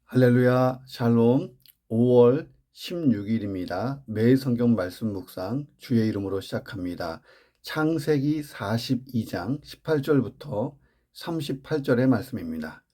할렐루야, 샬롬. 5월 16일입니다. 매일 성경 말씀 묵상 주의 이름으로 시작합니다. 창세기 42장 18절부터 38절의 말씀입니다.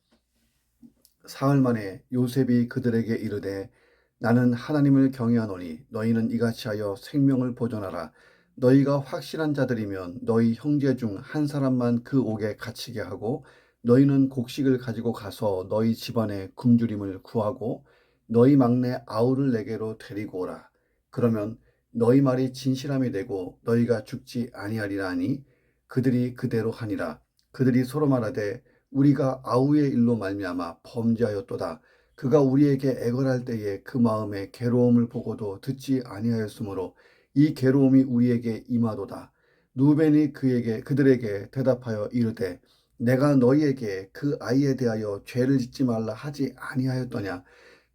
사흘 만에 요셉이 그들에게 이르되 나는 하나님을 경외하노니 너희는 이같이 하여 생명을 보존하라. 너희가 확실한 자들이면 너희 형제 중 한 사람만 그 옥에 갇히게 하고 너희는 곡식을 가지고 가서 너희 집안에 굶주림을 구하고 너희 막내 아우를 내게로 데리고 오라. 그러면 너희 말이 진실함이 되고 너희가 죽지 아니하리라 하니 그들이 그대로 하니라. 그들이 서로 말하되 우리가 아우의 일로 말미암아 범죄하였도다. 그가 우리에게 애걸할 때에 그 마음에 괴로움을 보고도 듣지 아니하였으므로 이 괴로움이 우리에게 임하도다. 누벤이 그들에게 대답하여 이르되 내가 너희에게 그 아이에 대하여 죄를 짓지 말라 하지 아니하였더냐.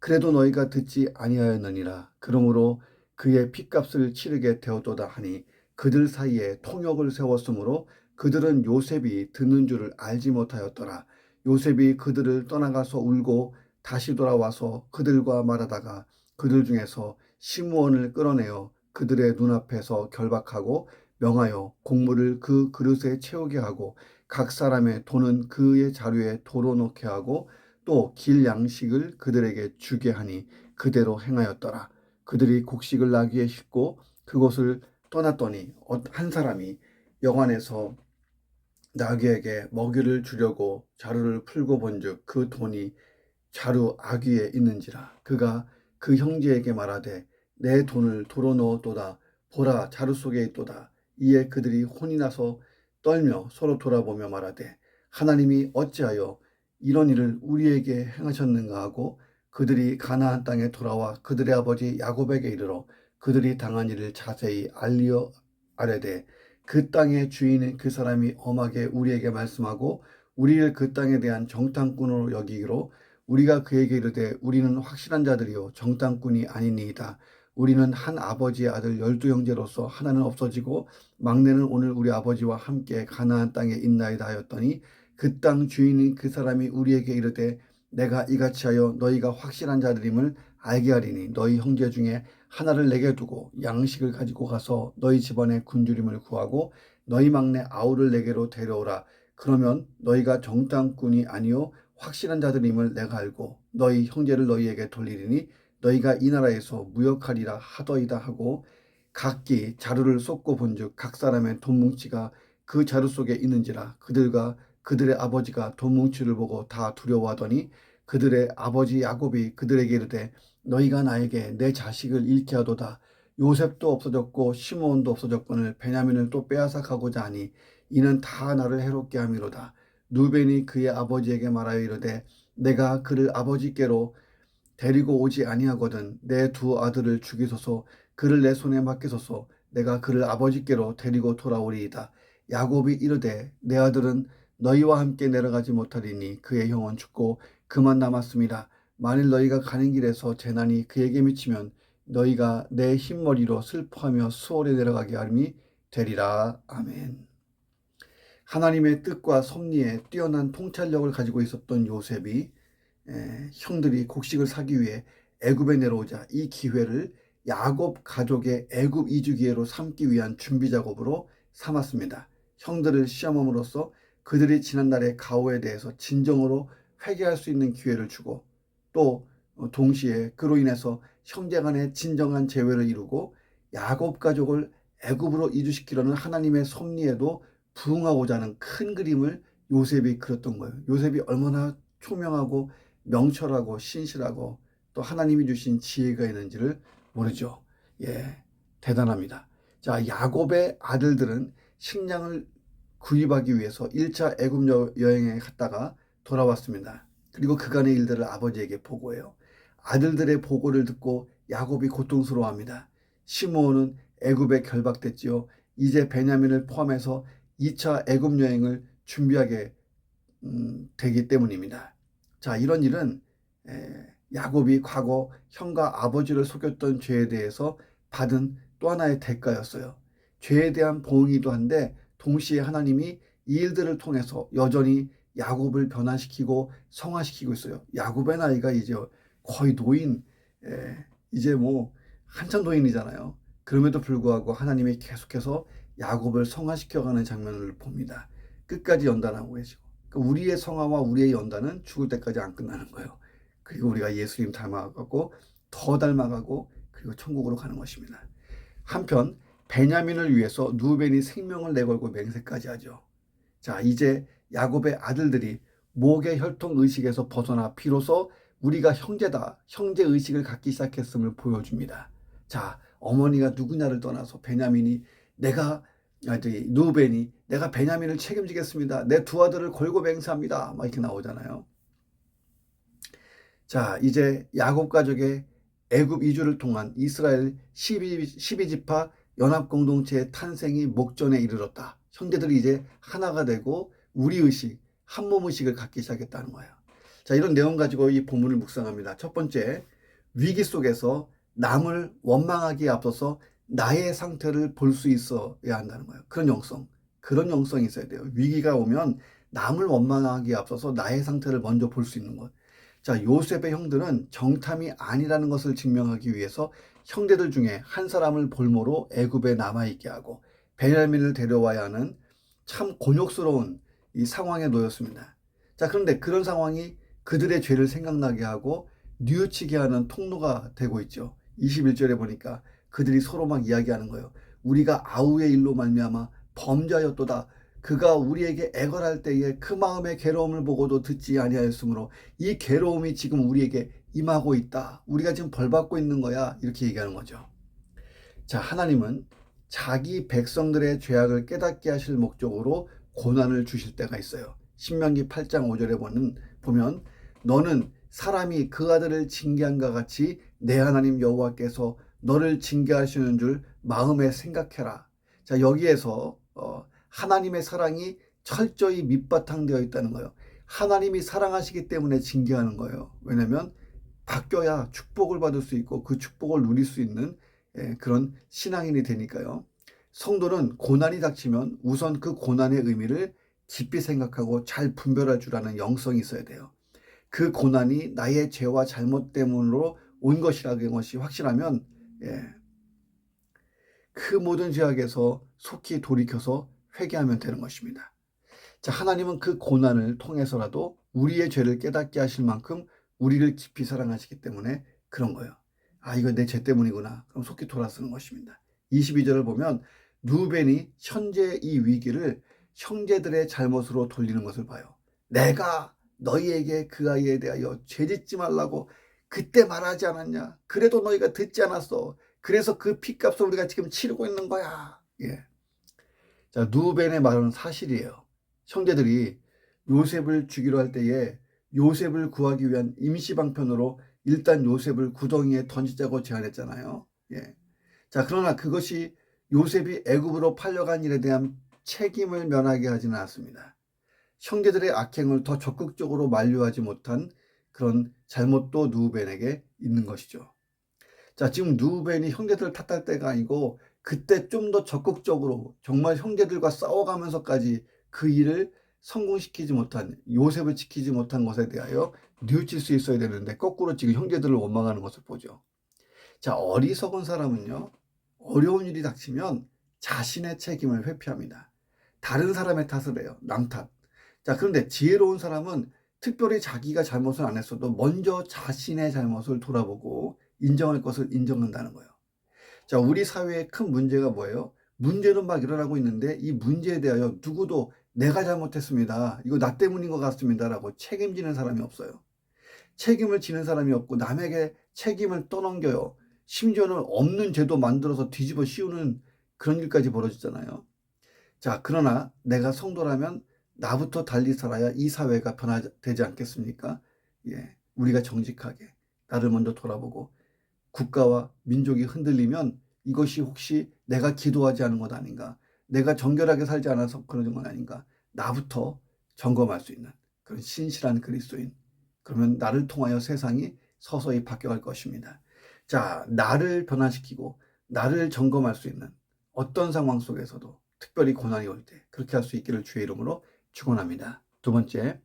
그래도 너희가 듣지 아니하였느니라. 그러므로 그의 핏값을 치르게 되었도다 하니 그들 사이에 통역을 세웠으므로 그들은 요셉이 듣는 줄을 알지 못하였더라. 요셉이 그들을 떠나가서 울고 다시 돌아와서 그들과 말하다가 그들 중에서 시므온을 끌어내어 그들의 눈앞에서 결박하고 명하여 곡물을 그 그릇에 채우게 하고 각 사람의 돈은 그의 자루에 도로 놓게 하고 또 길 양식을 그들에게 주게 하니 그대로 행하였더라. 그들이 곡식을 나귀에 싣고 그곳을 떠났더니 한 사람이 여관에서 나귀에게 먹이를 주려고 자루를 풀고 본즉 그 돈이 자루 아귀에 있는지라. 그가 그 형제에게 말하되 내 돈을 도로 넣었도다. 보라, 자루 속에 있도다. 이에 그들이 혼이 나서 떨며 서로 돌아보며 말하되 하나님이 어찌하여 이런 일을 우리에게 행하셨는가 하고 그들이 가나안 땅에 돌아와 그들의 아버지 야곱에게 이르러 그들이 당한 일을 자세히 알리어 아뢰되 그 땅의 주인인 그 사람이 엄하게 우리에게 말씀하고 우리를 그 땅에 대한 정탐꾼으로 여기기로 우리가 그에게 이르되 우리는 확실한 자들이요 정탐꾼이 아니니이다. 우리는 한 아버지의 아들 12형제로서 하나는 없어지고 막내는 오늘 우리 아버지와 함께 가나안 땅에 있나이다 하였더니 그 땅 주인인 그 사람이 우리에게 이르되 내가 이같이 하여 너희가 확실한 자들임을 알게 하리니 너희 형제 중에 하나를 내게 두고 양식을 가지고 가서 너희 집안에 굶주림을 구하고 너희 막내 아우를 내게로 데려오라. 그러면 너희가 정탐꾼이 아니요 확실한 자들임을 내가 알고 너희 형제를 너희에게 돌리리니 너희가 이 나라에서 무역하리라 하더이다 하고 각기 자루를 쏟고 본즉 각 사람의 돈뭉치가 그 자루 속에 있는지라. 그들과 그들의 아버지가 돈뭉치를 보고 다 두려워하더니 그들의 아버지 야곱이 그들에게 이르되 너희가 나에게 내 자식을 잃게 하도다. 요셉도 없어졌고 시므온도 없어졌거늘 베냐민을 또 빼앗아 가고자 하니 이는 다 나를 해롭게 함이로다. 누벤이 그의 아버지에게 말하여 이르되 내가 그를 아버지께로 데리고 오지 아니하거든 내 두 아들을 죽이소서. 그를 내 손에 맡기소서. 내가 그를 아버지께로 데리고 돌아오리이다. 야곱이 이르되 내 아들은 너희와 함께 내려가지 못하리니 그의 형은 죽고 그만 남았음이라. 만일 너희가 가는 길에서 재난이 그에게 미치면 너희가 내 흰머리로 슬퍼하며 수월에 내려가게 하림이 되리라. 아멘. 하나님의 뜻과 섭리에 뛰어난 통찰력을 가지고 있었던 요셉이 형들이 곡식을 사기 위해 애굽에 내려오자 이 기회를 야곱 가족의 애굽 이주 기회로 삼기 위한 준비 작업으로 삼았습니다. 형들을 시험함으로써 그들이 지난날의 가오에 대해서 진정으로 회개할 수 있는 기회를 주고 또 동시에 그로 인해서 형제 간의 진정한 재회를 이루고 야곱 가족을 애굽으로 이주시키려는 하나님의 섭리에도 부응하고자 하는 큰 그림을 요셉이 그렸던 거예요. 요셉이 얼마나 총명하고 명철하고 신실하고 또 하나님이 주신 지혜가 있는지를 모르죠. 예, 대단합니다. 자, 야곱의 아들들은 식량을 구입하기 위해서 1차 애굽 여행에 갔다가 돌아왔습니다. 그리고 그간의 일들을 아버지에게 보고해요. 아들들의 보고를 듣고 야곱이 고통스러워합니다. 시므온은 애굽에 결박됐지요. 이제 베냐민을 포함해서 2차 애굽 여행을 준비하게 되기 때문입니다. 자, 이런 일은 야곱이 과거 형과 아버지를 속였던 죄에 대해서 받은 또 하나의 대가였어요. 죄에 대한 보응이기도 한데 동시에 하나님이 이 일들을 통해서 여전히 야곱을 변화시키고 성화시키고 있어요. 야곱의 나이가 이제 거의 노인, 이제 뭐 한참 노인이잖아요. 그럼에도 불구하고 하나님이 계속해서 야곱을 성화시켜가는 장면을 봅니다. 끝까지 연단하고 계시고. 그러니까 우리의 성화와 우리의 연단은 죽을 때까지 안 끝나는 거예요. 그리고 우리가 예수님 닮아가고 더 닮아가고 그리고 천국으로 가는 것입니다. 한편 베냐민을 위해서 루벤이 생명을 내걸고 맹세까지 하죠. 자, 이제 야곱의 아들들이 목의 혈통 의식에서 벗어나 비로소 우리가 형제다, 형제 의식을 갖기 시작했음을 보여줍니다. 자, 어머니가 누구냐를 떠나서 베냐민이 루벤이 내가 베냐민을 책임지겠습니다. 내 두 아들을 걸고 맹세합니다. 막 이렇게 나오잖아요. 자, 이제 야곱 가족의 애굽 이주를 통한 이스라엘 12지파 연합공동체의 탄생이 목전에 이르렀다. 형제들이 이제 하나가 되고 우리 의식, 한몸 의식을 갖기 시작했다는 거예요. 자, 이런 내용 가지고 이 본문을 묵상합니다. 첫 번째, 위기 속에서 남을 원망하기에 앞서서 나의 상태를 볼 수 있어야 한다는 거예요. 그런 영성이 있어야 돼요. 위기가 오면 남을 원망하기에 앞서서 나의 상태를 먼저 볼 수 있는 것. 자, 요셉의 형들은 정탐이 아니라는 것을 증명하기 위해서 형제들 중에 한 사람을 볼모로 애굽에 남아있게 하고 베냐민을 데려와야 하는 참 곤욕스러운 이 상황에 놓였습니다. 자, 그런데 그런 상황이 그들의 죄를 생각나게 하고 뉘우치게 하는 통로가 되고 있죠. 21절에 보니까 그들이 서로 막 이야기하는 거예요. 우리가 아우의 일로 말미암아 범죄하였도다. 그가 우리에게 애걸할 때에 그 마음의 괴로움을 보고도 듣지 아니하였으므로 이 괴로움이 지금 우리에게 임하고 있다. 우리가 지금 벌 받고 있는 거야. 이렇게 얘기하는 거죠. 자, 하나님은 자기 백성들의 죄악을 깨닫게 하실 목적으로 고난을 주실 때가 있어요. 신명기 8장 5절에 보면 너는 사람이 그 아들을 징계한과 같이 내 하나님 여호와께서 너를 징계하시는 줄 마음에 생각해라. 자, 여기에서 하나님의 사랑이 철저히 밑바탕되어 있다는 거예요. 하나님이 사랑하시기 때문에 징계하는 거예요. 왜냐하면 바뀌어야 축복을 받을 수 있고 그 축복을 누릴 수 있는 그런 신앙인이 되니까요. 성도는 고난이 닥치면 우선 그 고난의 의미를 깊이 생각하고 잘 분별할 줄 아는 영성이 있어야 돼요. 그 고난이 나의 죄와 잘못 때문으로 온 것이라는 것이 확실하면 그 모든 죄악에서 속히 돌이켜서 회개하면 되는 것입니다. 자, 하나님은 그 고난을 통해서라도 우리의 죄를 깨닫게 하실 만큼 우리를 깊이 사랑하시기 때문에 그런 거예요. 아, 이거 내 죄 때문이구나. 그럼 속히 돌아서는 것입니다. 22절을 보면 루벤이 현재 이 위기를 형제들의 잘못으로 돌리는 것을 봐요. 내가 너희에게 그 아이에 대하여 죄짓지 말라고 그때 말하지 않았냐? 그래도 너희가 듣지 않았어. 그래서 그 핏값을 우리가 지금 치르고 있는 거야. 예. 자, 루벤의 말은 사실이에요. 형제들이 요셉을 죽이려 할 때에 요셉을 구하기 위한 임시방편으로 일단 요셉을 구덩이에 던지자고 제안했잖아요. 예. 자, 그러나 그것이 요셉이 애굽으로 팔려간 일에 대한 책임을 면하게 하지는 않았습니다. 형제들의 악행을 더 적극적으로 만류하지 못한 그런 잘못도 누벤에게 있는 것이죠. 자, 지금 누벤이 형제들을 탓할 때가 아니고 그때 좀 더 적극적으로 정말 형제들과 싸워가면서까지 그 일을 성공시키지 못한, 요셉을 지키지 못한 것에 대하여 뉘우칠 수 있어야 되는데 거꾸로 지금 형제들을 원망하는 것을 보죠. 자, 어리석은 사람은요, 어려운 일이 닥치면 자신의 책임을 회피합니다. 다른 사람의 탓을 해요. 남 탓. 자, 그런데 지혜로운 사람은 특별히 자기가 잘못을 안 했어도 먼저 자신의 잘못을 돌아보고 인정할 것을 인정한다는 거예요. 자, 우리 사회의 큰 문제가 뭐예요? 문제는 막 일어나고 있는데 이 문제에 대하여 누구도 내가 잘못했습니다. 이거 나 때문인 것 같습니다. 라고 책임지는 사람이 없어요. 책임을 지는 사람이 없고 남에게 책임을 떠넘겨요. 심지어는 없는 죄도 만들어서 뒤집어 씌우는 그런 일까지 벌어지잖아요. 자, 그러나 내가 성도라면 나부터 달리 살아야 이 사회가 변화되지 않겠습니까? 예, 우리가 정직하게 나를 먼저 돌아보고 국가와 민족이 흔들리면 이것이 혹시 내가 기도하지 않은 것 아닌가? 내가 정결하게 살지 않아서 그러는 건 아닌가? 나부터 점검할 수 있는 그런 신실한 그리스도인. 그러면 나를 통하여 세상이 서서히 바뀌어갈 것입니다. 자, 나를 변화시키고 나를 점검할 수 있는 어떤 상황 속에서도 특별히 고난이 올 때 그렇게 할 수 있기를 주의 이름으로 축원합니다. 두 번째,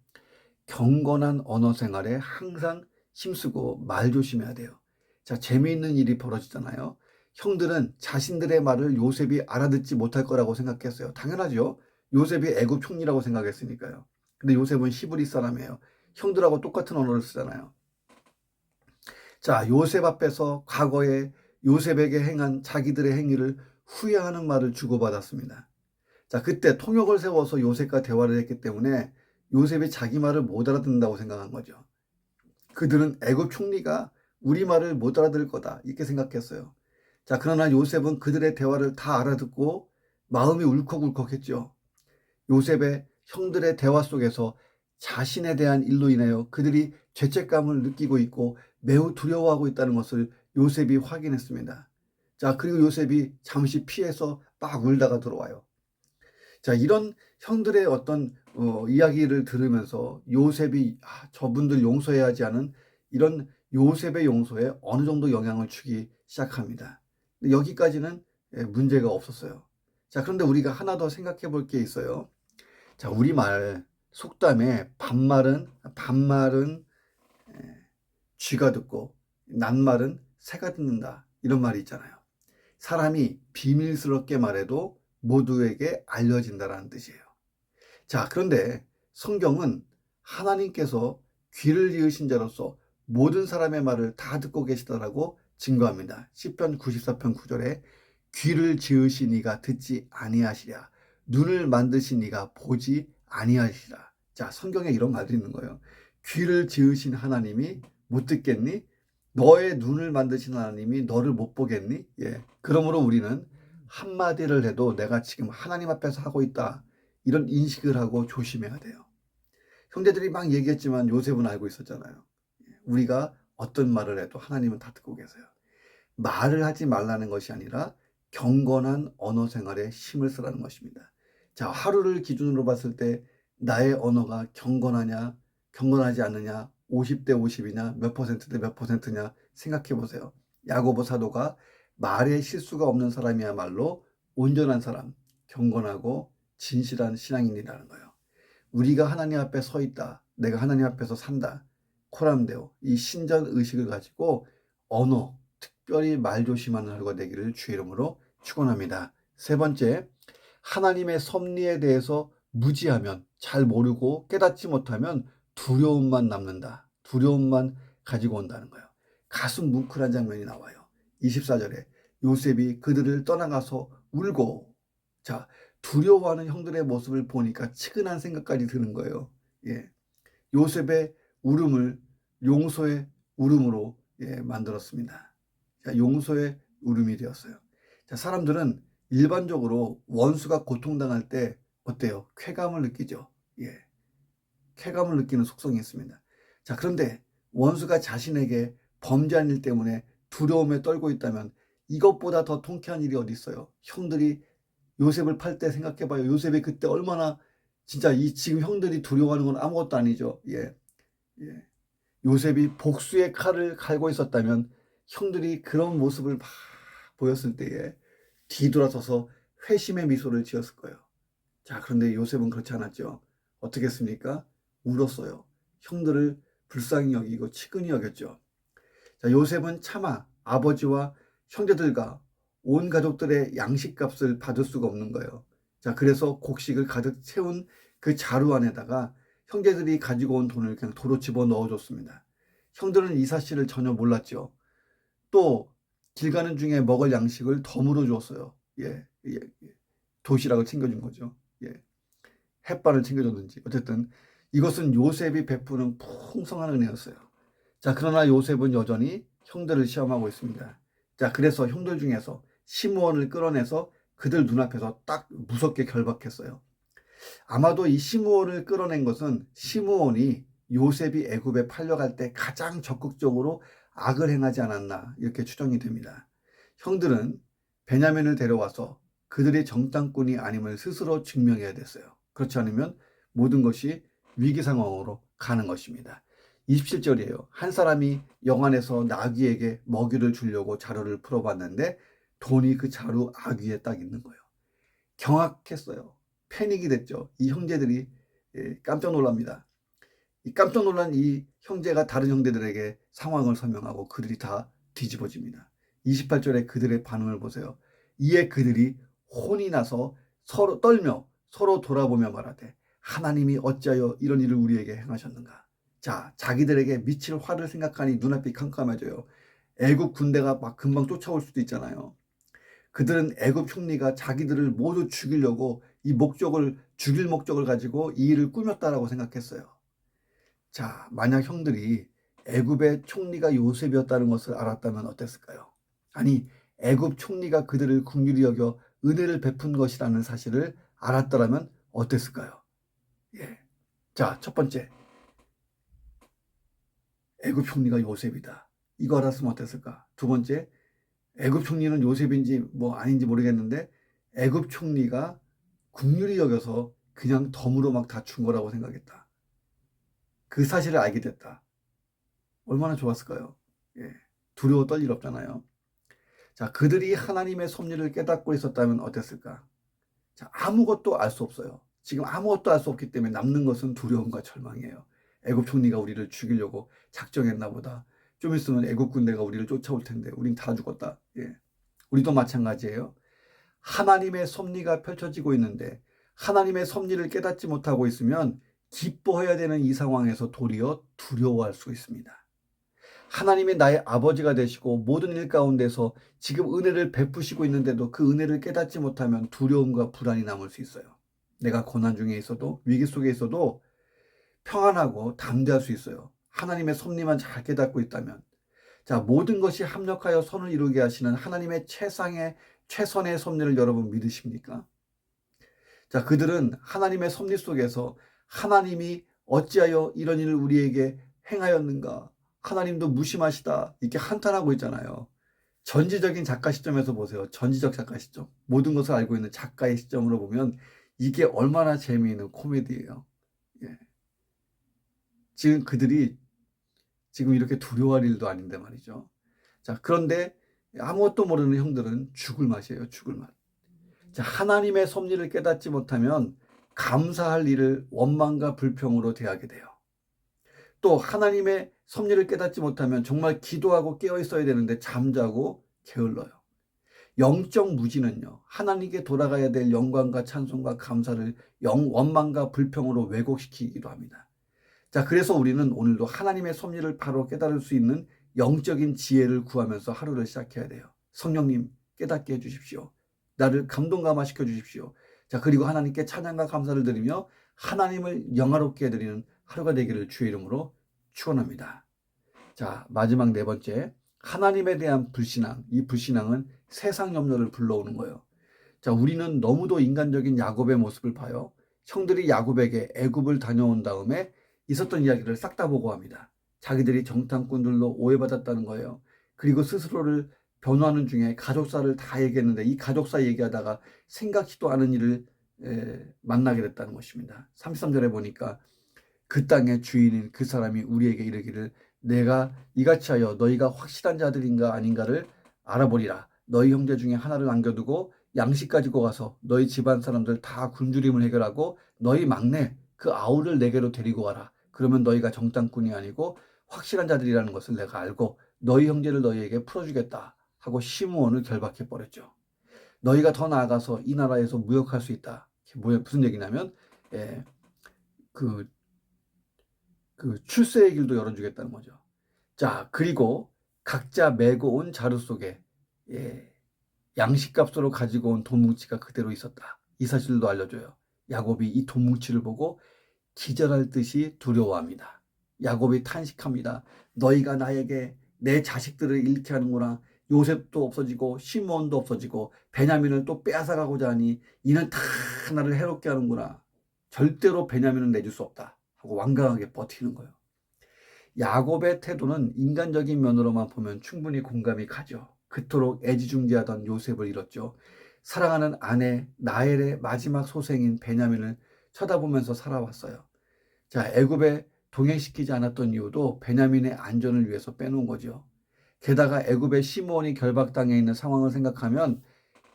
경건한 언어 생활에 항상 힘쓰고 말 조심해야 돼요. 자, 재미있는 일이 벌어지잖아요. 형들은 자신들의 말을 요셉이 알아듣지 못할 거라고 생각했어요. 당연하죠. 요셉이 애굽 총리라고 생각했으니까요. 근데 요셉은 히브리 사람이에요. 형들하고 똑같은 언어를 쓰잖아요. 자, 요셉 앞에서 과거에 요셉에게 행한 자기들의 행위를 후회하는 말을 주고받았습니다. 자, 그때 통역을 세워서 요셉과 대화를 했기 때문에 요셉이 자기 말을 못 알아듣는다고 생각한 거죠. 그들은 애굽 총리가 우리 말을 못 알아들을 거다 이렇게 생각했어요. 자, 그러나 요셉은 그들의 대화를 다 알아듣고 마음이 울컥울컥했죠. 요셉의 형들의 대화 속에서 자신에 대한 일로 인하여 그들이 죄책감을 느끼고 있고 매우 두려워하고 있다는 것을 요셉이 확인했습니다. 자, 그리고 요셉이 잠시 피해서 막 울다가 들어와요. 자, 이런 형들의 어떤 이야기를 들으면서 요셉이 저분들 용서해야 하지 않은 이런 요셉의 용서에 어느 정도 영향을 주기 시작합니다. 여기까지는 문제가 없었어요. 자, 그런데 우리가 하나 더 생각해 볼 게 있어요. 자, 우리말 속담에 반말은 쥐가 듣고 낱말은 새가 듣는다 이런 말이 있잖아요. 사람이 비밀스럽게 말해도 모두에게 알려진다라는 뜻이에요. 자, 그런데 성경은 하나님께서 귀를 기으신 자로서 모든 사람의 말을 다 듣고 계시다라고 증거합니다. 시편 94편 9절에 귀를 지으신 이가 듣지 아니하시랴, 눈을 만드신 이가 보지 아니하시라. 자, 성경에 이런 말도 있는 거예요. 귀를 지으신 하나님이 못 듣겠니? 너의 눈을 만드신 하나님이 너를 못 보겠니? 예. 그러므로 우리는 한마디를 해도 내가 지금 하나님 앞에서 하고 있다, 이런 인식을 하고 조심해야 돼요. 형제들이 막 얘기했지만 요셉은 알고 있었잖아요. 우리가 어떤 말을 해도 하나님은 다 듣고 계세요. 말을 하지 말라는 것이 아니라 경건한 언어 생활에 힘을 쓰라는 것입니다. 자, 하루를 기준으로 봤을 때 나의 언어가 경건하냐, 경건하지 않느냐, 50대 50이냐, 몇 퍼센트 대 몇 퍼센트냐 생각해 보세요. 야고보 사도가 말에 실수가 없는 사람이야말로 온전한 사람, 경건하고 진실한 신앙인이라는 거예요. 우리가 하나님 앞에 서 있다, 내가 하나님 앞에서 산다, 코람데오, 이 신전 의식을 가지고 언어, 특별히 말 조심하는 하루가 되기를 주의 이름으로 축원합니다. 세 번째, 하나님의 섭리에 대해서 무지하면, 잘 모르고 깨닫지 못하면 두려움만 남는다. 두려움만 가지고 온다는 거예요. 가슴 뭉클한 장면이 나와요. 24절에 요셉이 그들을 떠나가서 울고, 자, 두려워하는 형들의 모습을 보니까 측은한 생각까지 드는 거예요. 예. 요셉의 울음을 용서의 울음으로 만들었습니다. 자, 용서의 울음이 되었어요. 자, 사람들은 일반적으로 원수가 고통당할 때 어때요? 쾌감을 느끼죠. 예. 쾌감을 느끼는 속성이 있습니다. 자, 그런데 원수가 자신에게 범죄한 일 때문에 두려움에 떨고 있다면 이것보다 더 통쾌한 일이 어디 있어요? 형들이 요셉을 팔 때 생각해봐요. 요셉이 그때 얼마나 진짜 이 지금 형들이 두려워하는 건 아무것도 아니죠. 예. 예. 요셉이 복수의 칼을 갈고 있었다면 형들이 그런 모습을 막 보였을 때에 뒤돌아서서 회심의 미소를 지었을 거예요. 자, 그런데 요셉은 그렇지 않았죠. 어떻게 했습니까? 울었어요. 형들을 불쌍히 여기고 치근히 여겼죠. 자, 요셉은 차마 아버지와 형제들과 온 가족들의 양식값을 받을 수가 없는 거예요. 자, 그래서 곡식을 가득 채운 그 자루 안에다가 형제들이 가지고 온 돈을 그냥 도로 집어 넣어줬습니다. 형들은 이 사실을 전혀 몰랐죠. 또 길 가는 중에 먹을 양식을 덤으로 줬어요. 예, 예, 예. 도시락을 챙겨준 거죠. 예, 햇반을 챙겨줬는지 어쨌든 이것은 요셉이 베푸는 풍성한 은혜였어요. 자, 그러나 요셉은 여전히 형들을 시험하고 있습니다. 자, 그래서 형들 중에서 시므온을 끌어내서 그들 눈앞에서 딱 무섭게 결박했어요. 아마도 이 시므온을 끌어낸 것은 시므온이 요셉이 애굽에 팔려갈 때 가장 적극적으로 악을 행하지 않았나 이렇게 추정이 됩니다. 형들은 베냐민을 데려와서 그들의 정탐꾼이 아님을 스스로 증명해야 됐어요. 그렇지 않으면 모든 것이 위기 상황으로 가는 것입니다. 27절이에요. 한 사람이 영안에서 나귀에게 먹이를 주려고 자루를 풀어봤는데 돈이 그 자루 아귀에 딱 있는 거예요. 경악했어요. 패닉이 됐죠. 이 형제들이 깜짝 놀랍니다. 이 깜짝 놀란 이 형제가 다른 형제들에게 상황을 설명하고 그들이 다 뒤집어집니다. 28절에 그들의 반응을 보세요. 이에 그들이 혼이 나서 서로 떨며 서로 돌아보며 말하되 하나님이 어찌하여 이런 일을 우리에게 행하셨는가. 자, 자기들에게 미칠 화를 생각하니 눈앞이 캄캄해져요. 애굽 군대가 막 금방 쫓아올 수도 있잖아요. 그들은 애굽 총리가 자기들을 모두 죽이려고 죽일 목적을 가지고 이 일을 꾸몄다라고 생각했어요. 자, 만약 형들이 애굽의 총리가 요셉이었다는 것을 알았다면 어땠을까요? 아니, 애굽 총리가 그들을 긍휼히 여겨 은혜를 베푼 것이라는 사실을 알았더라면 어땠을까요? 예. 자, 첫 번째, 애굽 총리가 요셉이다. 이거 알았으면 어땠을까? 두 번째, 애굽 총리는 요셉인지 뭐 아닌지 모르겠는데 애굽 총리가 긍휼히 여겨서 그냥 덤으로 막 다 준 거라고 생각했다. 그 사실을 알게 됐다. 얼마나 좋았을까요? 예. 두려워 떨 일 없잖아요. 자, 그들이 하나님의 섭리를 깨닫고 있었다면 어땠을까? 자, 아무것도 알 수 없어요. 지금 아무것도 알 수 없기 때문에 남는 것은 두려움과 절망이에요. 애굽 총리가 우리를 죽이려고 작정했나 보다. 좀 있으면 애굽 군대가 우리를 쫓아올 텐데 우린 다 죽었다. 예. 우리도 마찬가지예요. 하나님의 섭리가 펼쳐지고 있는데 하나님의 섭리를 깨닫지 못하고 있으면 기뻐해야 되는 이 상황에서 도리어 두려워할 수 있습니다. 하나님이 나의 아버지가 되시고 모든 일 가운데서 지금 은혜를 베푸시고 있는데도 그 은혜를 깨닫지 못하면 두려움과 불안이 남을 수 있어요. 내가 고난 중에 있어도 위기 속에 있어도 평안하고 담대할 수 있어요. 하나님의 섭리만 잘 깨닫고 있다면. 자, 모든 것이 합력하여 선을 이루게 하시는 하나님의 최선의 섭리를 여러분 믿으십니까? 자, 그들은 하나님의 섭리 속에서 하나님이 어찌하여 이런 일을 우리에게 행하였는가? 하나님도 무심하시다. 이렇게 한탄하고 있잖아요. 전지적인 작가 시점에서 보세요. 전지적 작가 시점. 모든 것을 알고 있는 작가의 시점으로 보면 이게 얼마나 재미있는 코미디예요. 예. 지금 그들이 지금 이렇게 두려워할 일도 아닌데 말이죠. 자, 그런데 아무것도 모르는 형들은 죽을 맛이에요. 죽을 맛. 자, 하나님의 섭리를 깨닫지 못하면 감사할 일을 원망과 불평으로 대하게 돼요. 또 하나님의 섭리를 깨닫지 못하면 정말 기도하고 깨어 있어야 되는데 잠자고 게을러요. 영적 무지는요, 하나님께 돌아가야 될 영광과 찬송과 감사를 원망과 불평으로 왜곡시키기도 합니다. 자, 그래서 우리는 오늘도 하나님의 섭리를 바로 깨달을 수 있는 영적인 지혜를 구하면서 하루를 시작해야 돼요. 성령님 깨닫게 해주십시오. 나를 감동감화시켜 주십시오. 자, 그리고 하나님께 찬양과 감사를 드리며 하나님을 영화롭게 해드리는 하루가 되기를 주의 이름으로 축원합니다. 자, 마지막 네 번째, 하나님에 대한 불신앙. 이 불신앙은 세상 염려를 불러오는 거예요. 자, 우리는 너무도 인간적인 야곱의 모습을 봐요. 형들이 야곱에게 애굽을 다녀온 다음에 있었던 이야기를 싹 다 보고합니다. 자기들이 정탐꾼들로 오해받았다는 거예요. 그리고 스스로를 변호하는 중에 가족사를 다 얘기했는데 이 가족사 얘기하다가 생각지도 않은 일을 만나게 됐다는 것입니다. 33절에 보니까 그 땅의 주인인 그 사람이 우리에게 이르기를 내가 이같이 하여 너희가 확실한 자들인가 아닌가를 알아보리라. 너희 형제 중에 하나를 남겨두고 양식 가지고 가서 너희 집안 사람들 다 굶주림을 해결하고 너희 막내 그 아우를 내게로 데리고 와라. 그러면 너희가 정탐꾼이 아니고 확실한 자들이라는 것을 내가 알고 너희 형제를 너희에게 풀어주겠다 하고 시므온을 결박해 버렸죠. 너희가 더 나아가서 이 나라에서 무역할 수 있다. 무슨 얘기냐면 그 출세의 길도 열어주겠다는 거죠. 자, 그리고 각자 메고 온 자루 속에 양식값으로 가지고 온 돈뭉치가 그대로 있었다. 이 사실도 알려줘요. 야곱이 이 돈뭉치를 보고 기절할 듯이 두려워합니다. 야곱이 탄식합니다. 너희가 나에게 내 자식들을 잃게 하는구나. 요셉도 없어지고 시므온도 없어지고 베냐민을 또 빼앗아가고자 하니 이는 다 나를 해롭게 하는구나. 절대로 베냐민은 내줄 수 없다 하고 완강하게 버티는 거예요. 야곱의 태도는 인간적인 면으로만 보면 충분히 공감이 가죠. 그토록 애지중지하던 요셉을 잃었죠. 사랑하는 아내 라헬의 마지막 소생인 베냐민을 쳐다보면서 살아왔어요. 자, 애굽에 동행시키지 않았던 이유도 베냐민의 안전을 위해서 빼놓은 거죠. 게다가 애굽의 시므온이 결박당해 있는 상황을 생각하면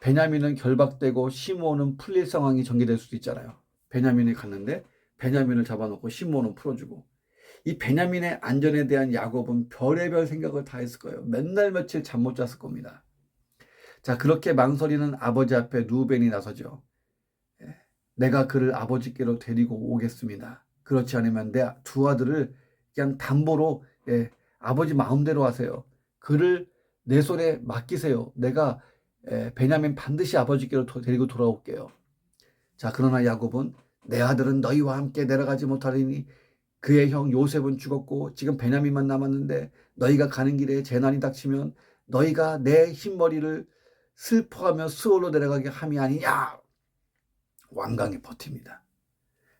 베냐민은 결박되고 시므온은 풀릴 상황이 전개될 수도 있잖아요. 베냐민이 갔는데 베냐민을 잡아놓고 시몬은 풀어주고, 이 베냐민의 안전에 대한 야곱은 별의별 생각을 다 했을 거예요. 맨날 며칠 잠 못 잤을 겁니다. 자, 그렇게 망설이는 아버지 앞에 루벤이 나서죠. 예, 내가 그를 아버지께로 데리고 오겠습니다. 그렇지 않으면 내 두 아들을 그냥 담보로, 아버지 마음대로 하세요. 그를 내 손에 맡기세요. 내가 베냐민 반드시 아버지께로 데리고 돌아올게요. 자, 그러나 야곱은 내 아들은 너희와 함께 내려가지 못하리니 그의 형 요셉은 죽었고 지금 베냐민만 남았는데 너희가 가는 길에 재난이 닥치면 너희가 내 흰머리를 슬퍼하며 스올로 내려가게 함이 아니냐. 완강히 버팁니다.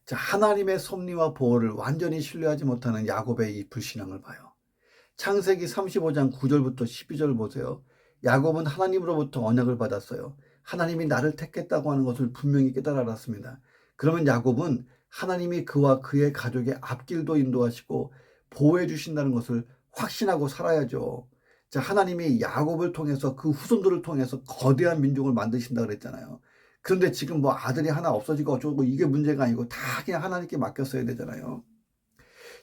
자, 하나님의 섭리와 보호를 완전히 신뢰하지 못하는 야곱의 이 불신앙을 봐요. 창세기 35장 9절부터 12절 보세요. 야곱은 하나님으로부터 언약을 받았어요. 하나님이 나를 택했다고 하는 것을 분명히 깨달아 알았습니다. 그러면 야곱은 하나님이 그와 그의 가족의 앞길도 인도하시고 보호해 주신다는 것을 확신하고 살아야죠. 자, 하나님이 야곱을 통해서 그 후손들을 통해서 거대한 민족을 만드신다 그랬잖아요. 그런데 지금 뭐 아들이 하나 없어지고 어쩌고 이게 문제가 아니고 다 그냥 하나님께 맡겼어야 되잖아요.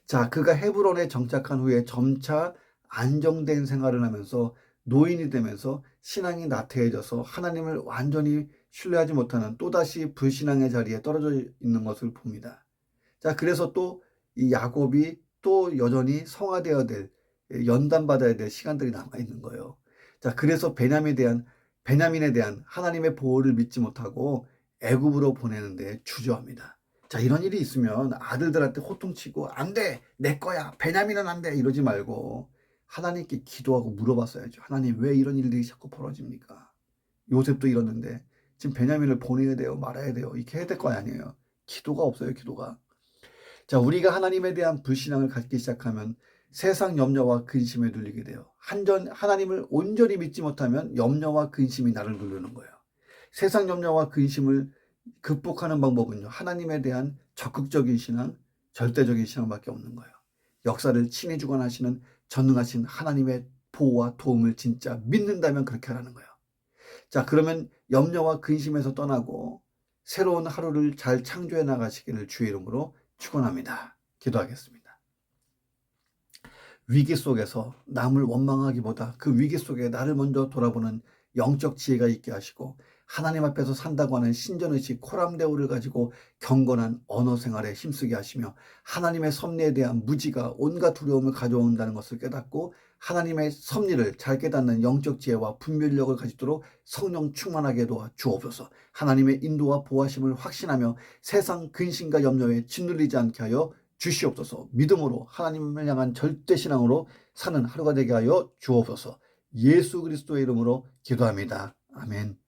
자, 그가 헤브론에 정착한 후에 점차 안정된 생활을 하면서 노인이 되면서 신앙이 나태해져서 하나님을 완전히 신뢰하지 못하는 또다시 불신앙의 자리에 떨어져 있는 것을 봅니다. 자, 그래서 또 이 야곱이 또 여전히 성화되어야 될, 연단받아야 될 시간들이 남아있는 거예요. 자, 그래서 베냐민에 대한 하나님의 보호를 믿지 못하고 애굽으로 보내는데 주저합니다. 자, 이런 일이 있으면 아들들한테 호통치고 안 돼, 내 거야, 베냐민은 안 돼 이러지 말고 하나님께 기도하고 물어봤어야죠. 하나님, 왜 이런 일들이 자꾸 벌어집니까? 요셉도 이러는데 지금 베냐민을 보내야 돼요, 말아야 돼요, 이렇게 해야 될 거 아니에요. 기도가 없어요, 기도가. 자, 우리가 하나님에 대한 불신앙을 갖기 시작하면 세상 염려와 근심에 눌리게 돼요. 하나님을 온전히 믿지 못하면 염려와 근심이 나를 누르는 거예요. 세상 염려와 근심을 극복하는 방법은요, 하나님에 대한 적극적인 신앙, 절대적인 신앙밖에 없는 거예요. 역사를 친히 주관하시는 전능하신 하나님의 보호와 도움을 진짜 믿는다면 그렇게 하라는 거예요. 자, 그러면 염려와 근심에서 떠나고 새로운 하루를 잘 창조해 나가시기를 주의 이름으로 축원합니다. 기도하겠습니다. 위기 속에서 남을 원망하기보다 그 위기 속에 나를 먼저 돌아보는 영적 지혜가 있게 하시고 하나님 앞에서 산다고 하는 신전의식 코람데오를 가지고 경건한 언어 생활에 힘쓰게 하시며 하나님의 섭리에 대한 무지가 온갖 두려움을 가져온다는 것을 깨닫고 하나님의 섭리를 잘 깨닫는 영적 지혜와 분별력을 가지도록 성령 충만하게 도와 주옵소서. 하나님의 인도와 보호하심을 확신하며 세상 근심과 염려에 짓눌리지 않게 하여 주시옵소서. 믿음으로 하나님을 향한 절대신앙으로 사는 하루가 되게 하여 주옵소서. 예수 그리스도의 이름으로 기도합니다. 아멘.